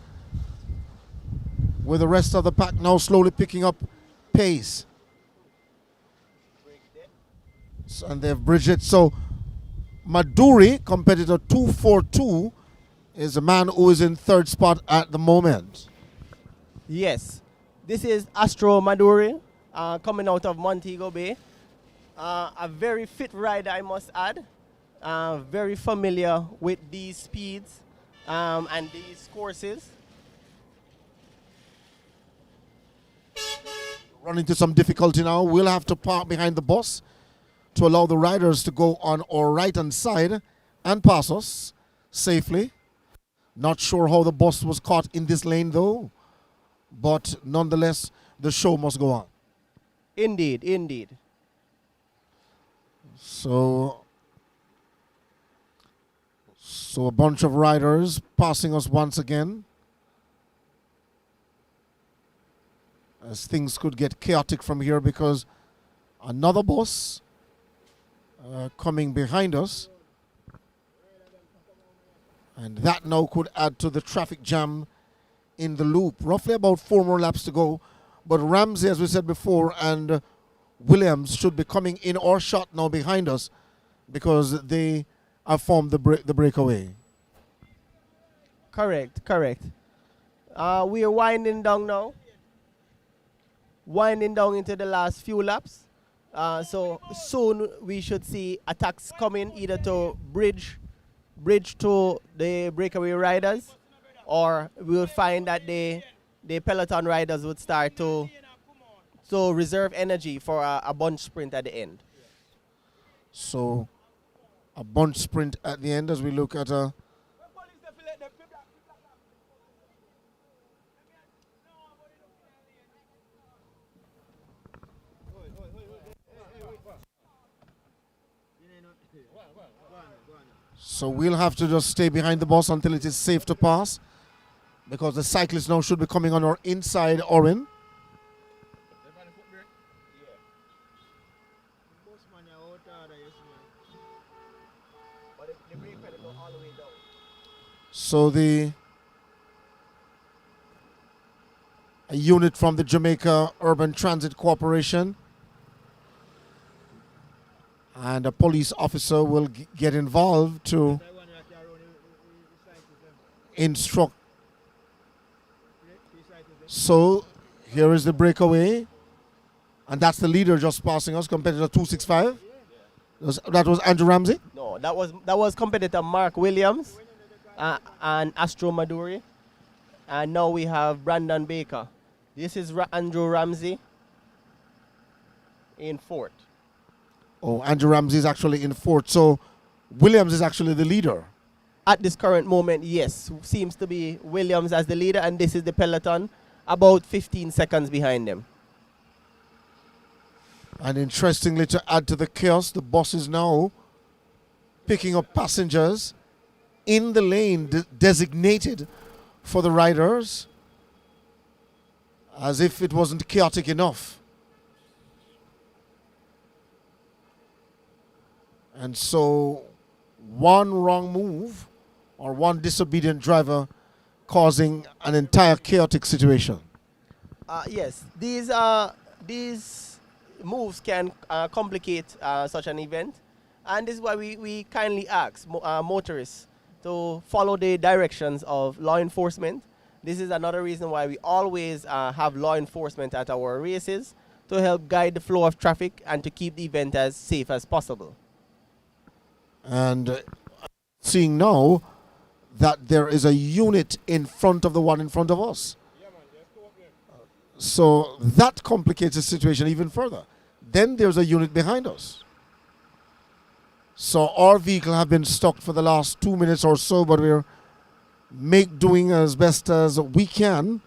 with the rest of the pack now slowly picking up pace. And they've bridged it. So Maduri, competitor 242, is the man who is in third spot at the moment. Yes, this is Astro Maduri coming out of Montego Bay. A very fit rider, I must add. Very familiar with these speeds and these courses. Run into some difficulty now. We'll have to park behind the bus to allow the riders to go on our right-hand side and pass us safely. Not sure how the bus was caught in this lane though, but nonetheless, the show must go on. Indeed, indeed. So a bunch of riders passing us once again, as things could get chaotic from here, because another bus coming behind us, and that now could add to the traffic jam in the loop. Roughly about 4 more laps to go, but Ramsey, as we said before, and Williams should be coming in or shot now behind us, because they have formed the breakaway. Correct, correct. We are winding down now. Winding down into the last few laps. So soon we should see attacks coming, either to bridge to the breakaway riders, or we'll find that the peloton riders would start to reserve energy for a bunch sprint at the end. So a bunch sprint at the end as we look at a So we'll have to just stay behind the bus until it is safe to pass, because the cyclists now should be coming on our inside Orin. So a unit from the Jamaica Urban Transit Corporation and a police officer will get involved to instruct. So here is the breakaway, and that's the leader just passing us, competitor 265. That was Andrew Ramsey? No, that was competitor Mark Williams and Astro Maduri. And now we have Brandon Baker. This is Andrew Ramsey in fourth. Oh, Andrew Ramsey is actually in fourth. So Williams is actually the leader. At this current moment, yes. Seems to be Williams as the leader, and this is the peloton, about 15 seconds behind them. And interestingly, to add to the chaos, the bus is now picking up passengers in the lane designated for the riders, as if it wasn't chaotic enough. And so one wrong move or one disobedient driver causing an entire chaotic situation. Yes, these moves can complicate such an event, and this is why we kindly ask motorists to follow the directions of law enforcement. This is another reason why we always have law enforcement at our races, to help guide the flow of traffic and to keep the event as safe as possible. And seeing now that there is a unit in front of the one in front of us. So that complicates the situation even further. Then there's a unit behind us. So our vehicle have been stuck for the last 2 minutes or so, but we're doing as best as we can.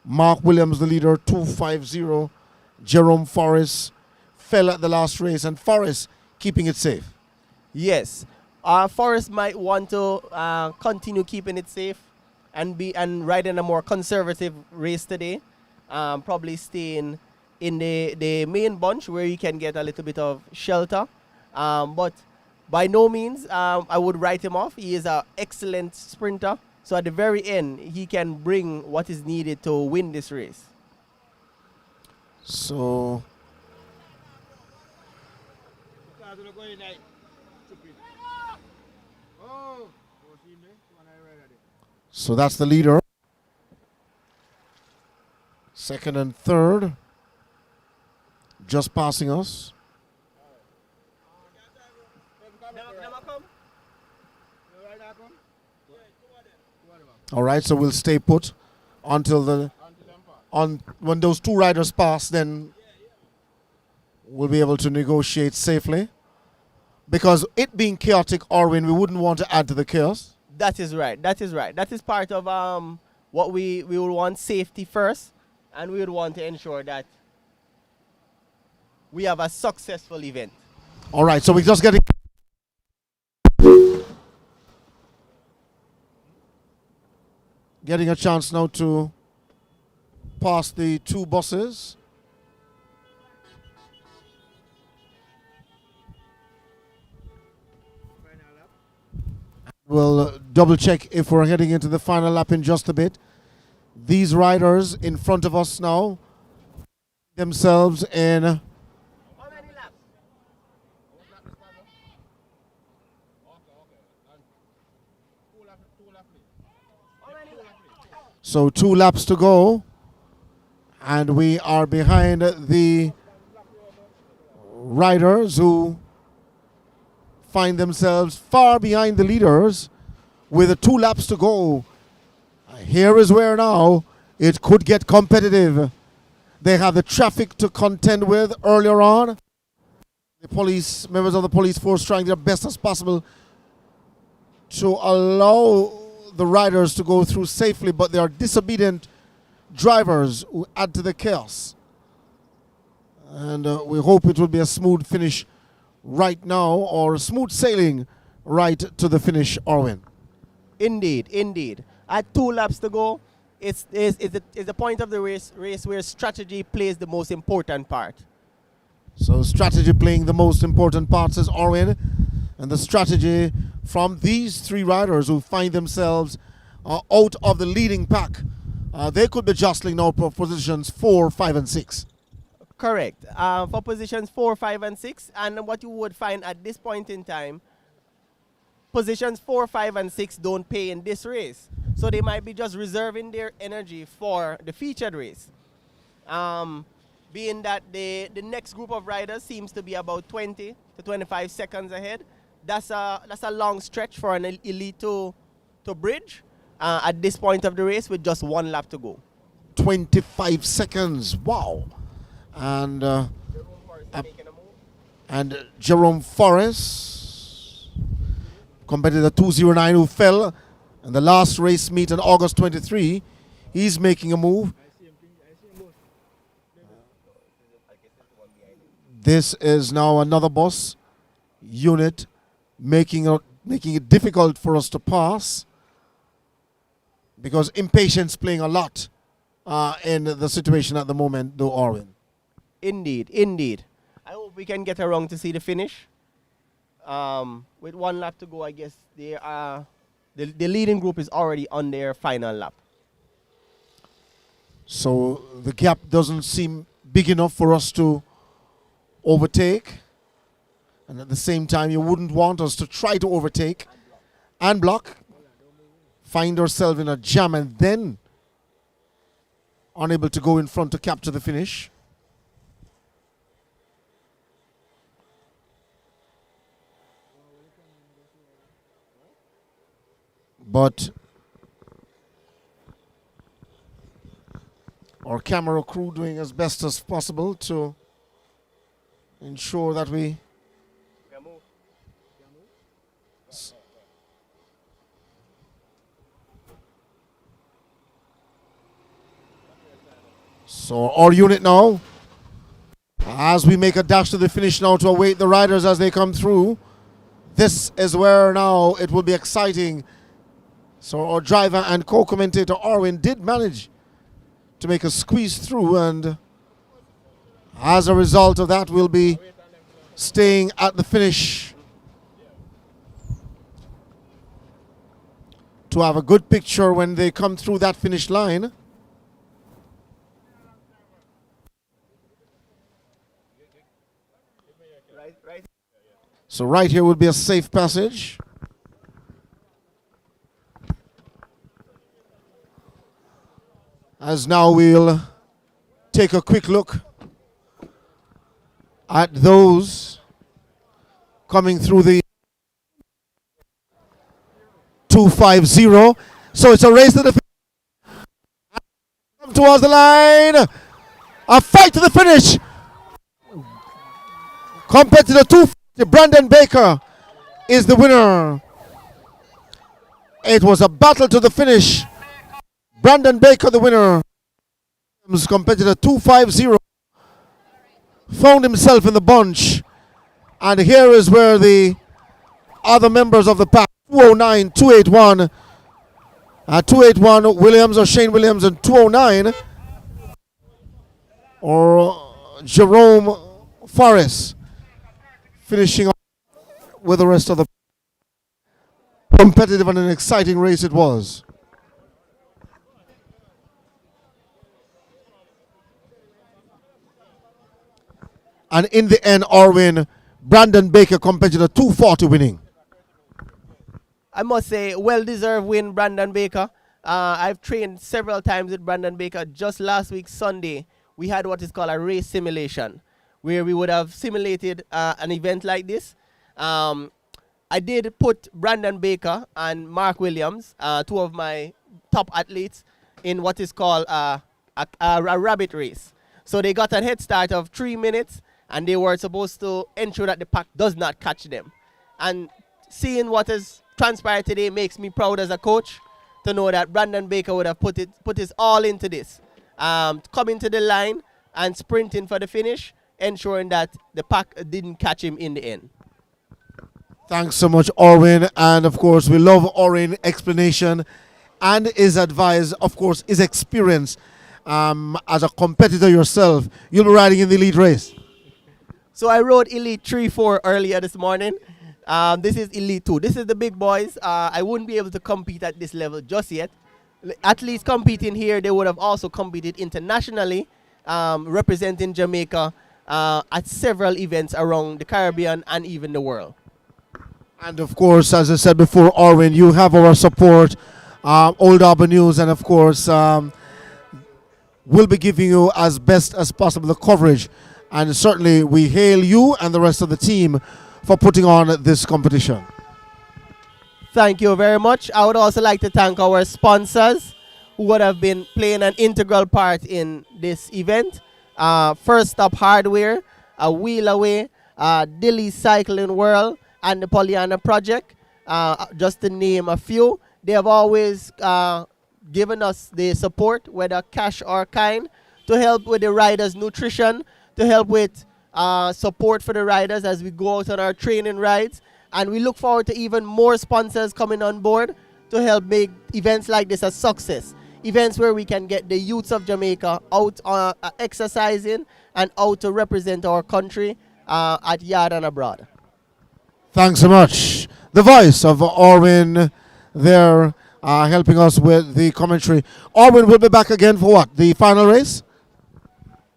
Mark Williams, the leader, 250. Jerome Forrest fell at the last race, and Forrest keeping it safe. Yes, Forrest might want to continue keeping it safe and ride in a more conservative race today. Probably staying in the main bunch where you can get a little bit of shelter. But by no means I would write him off. He is an excellent sprinter. So at the very end, he can bring what is needed to win this race. So that's the leader. Second and third, just passing us. All right, so we'll stay put until when those two riders pass, then we'll be able to negotiate safely. Because it being chaotic, Orwin, we wouldn't want to add to the chaos. That is right. That is right. That is part of what we would want, safety first, and we would want to ensure that we have a successful event. All right, so we're just getting a chance now to pass the two buses. We'll double check if we're heading into the final lap in just a bit. These riders in front of us now themselves in How many laps? so 2 laps to go, and we are behind the riders who find themselves far behind the leaders with 2 laps to go. Here is where now it could get competitive. They have the traffic to contend with earlier on. The police, members of the police force, trying their best as possible to allow the riders to go through safely, but there are disobedient drivers who add to the chaos. And we hope it will be a smooth finish right now, or smooth sailing right to the finish, Orwin. Indeed, indeed. At 2 laps to go, it's the point of the race where strategy plays the most important part. So strategy playing the most important part, says Orwin. And the strategy from these 3 riders who find themselves out of the leading pack, they could be jostling now for positions 4, 5, and 6. Correct. For positions 4, 5, and 6, and what you would find at this point in time, positions 4, 5, and 6 don't pay in this race. So they might be just reserving their energy for the featured race. Being that the next group of riders seems to be about 20 to 25 seconds ahead. That's a long stretch for an elite to bridge at this point of the race with just 1 lap to go. 25 seconds, wow. And Jerome Forrest, competitor 209 who fell in the last race meet on August 23, he's making a move. This is now another bus unit making it difficult for us to pass, because impatience playing a lot in the situation at the moment, though, Orwin. Indeed, indeed. I hope we can get around to see the finish. With 1 lap to go, I guess the leading group is already on their final lap. So the gap doesn't seem big enough for us to overtake. And at the same time, you wouldn't want us to try to overtake and block, find ourselves in a jam, and then unable to go in front to capture the finish. But our camera crew doing as best as possible to ensure that we So our unit now, as we make a dash to the finish now to await the riders as they come through. This is where now it will be exciting. So our driver and co-commentator Orwin did manage to make a squeeze through, and as a result of that we'll be staying at the finish to have a good picture when they come through that finish line. So right here would be a safe passage. As now we'll take a quick look at those coming through the 250. So it's a race to the finish. Towards the line. A fight to the finish. Competitor 250, Brandon Baker is the winner. It was a battle to the finish. Brandon Baker, the winner. Competitor 250 found himself in the bunch. And here is where the other members of the pack, 209, 281, 281 Williams or Shane Williams, and 209 or Jerome Forrest, finishing up with the rest of the competitive and an exciting race it was. And in the end, Orwin, Brandon Baker, competitor 240 winning. I must say, well-deserved win, Brandon Baker. I've trained several times with Brandon Baker. Just last week, Sunday, we had what is called a race simulation, where we would have simulated an event like this. I did put Brandon Baker and Mark Williams, two of my top athletes, in what is called a rabbit race. So they got a head start of 3 minutes, and they were supposed to ensure that the pack does not catch them. And seeing what has transpired today makes me proud as a coach to know that Brandon Baker would have put his all into this. Coming to the line and sprinting for the finish, ensuring that the pack didn't catch him in the end. Thanks so much, Orwin. And of course, we love Orwin's explanation and his advice, of course, his experience as a competitor yourself. You'll be riding in the elite race. So I rode Elite 3-4 earlier this morning. This is Elite 2. This is the big boys. I wouldn't be able to compete at this level just yet. Athletes competing here, they would have also competed internationally, representing Jamaica at several events around the Caribbean and even the world. And of course, as I said before, Orwin, you have our support, Old Auburn News, and of course, we'll be giving you as best as possible the coverage. And certainly we hail you and the rest of the team for putting on this competition. Thank you very much. I would also like to thank our sponsors who would have been playing an integral part in this event. First Stop Hardware, Wheel Away, Dilly Cycling World, and the Pollyanna Project, just to name a few. They have always given us the support, whether cash or kind, to help with the riders' nutrition, to help with support for the riders as we go out on our training rides. And we look forward to even more sponsors coming on board to help make events like this a success. Events where we can get the youths of Jamaica out exercising and out to represent our country at yard and abroad. Thanks so much. The voice of Orwin there helping us with the commentary. Orwin will be back again for what? The final race?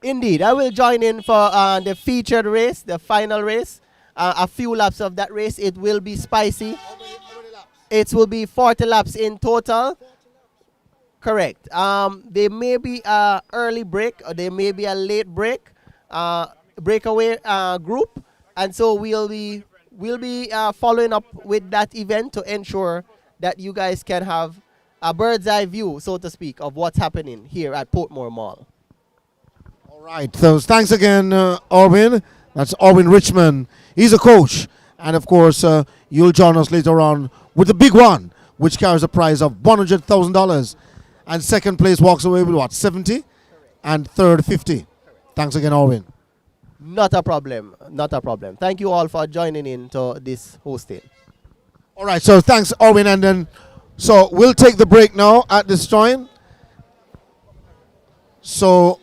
Indeed, I will join in for the featured race, the final race. A few laps of that race. It will be spicy. How many laps? It will be 40 laps in total. Correct. There may be an early break or there may be a late break, breakaway group. And so we'll be following up with that event to ensure that you guys can have a bird's eye view, so to speak, of what's happening here at Portmore Mall. All right. So thanks again, Orwin. That's Orwin Richmond. He's a coach. And of course, you'll join us later on with the big one, which carries a prize of $100,000. And second place walks away with what, 70? and third 50. Thanks again, Orwin. Not a problem. Not a problem. Thank you all for joining in to this hosting. All right, so thanks, Orwin. And then, so we'll take the break now at this time. So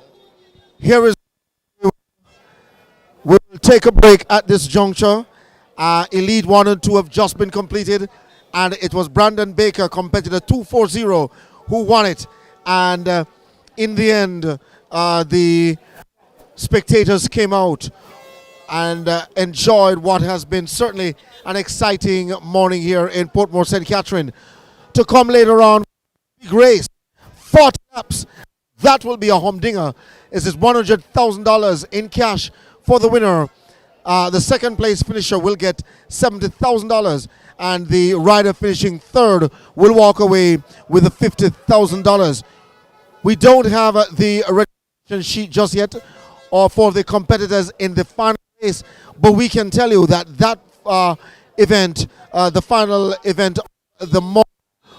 here is, we'll take a break at this juncture. Elite 1 and 2 have just been completed, and it was Brandon Baker, competitor 240, who won it. And in the end, the spectators came out and enjoyed what has been certainly an exciting morning here in Portmore St. Catherine. To come later on, big race, 40 laps. That will be a humdinger. This is $100,000 in cash for the winner. The second place finisher will get $70,000, and the rider finishing third will walk away with the $50,000. We don't have the registration sheet just yet, or for the competitors in the final race, but we can tell you that event, the final event, the mall,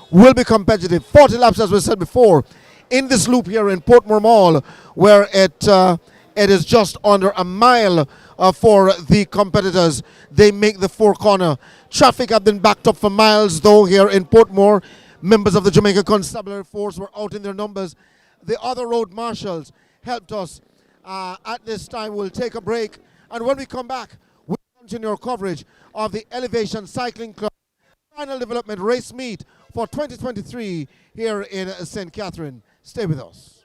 will be competitive. 40 laps, as we said before, in this loop here in Portmore Mall, where it is just under a mile for the competitors. They make the four corner. Traffic have been backed up for miles, though, here in Portmore. Members of the Jamaica Constabulary Force were out in their numbers. The other road marshals helped us. At this time, we'll take a break, and when we come back, we'll continue our coverage of the Elevation Cycling Club final development race meet for 2023 here in St. Catherine. Stay with us.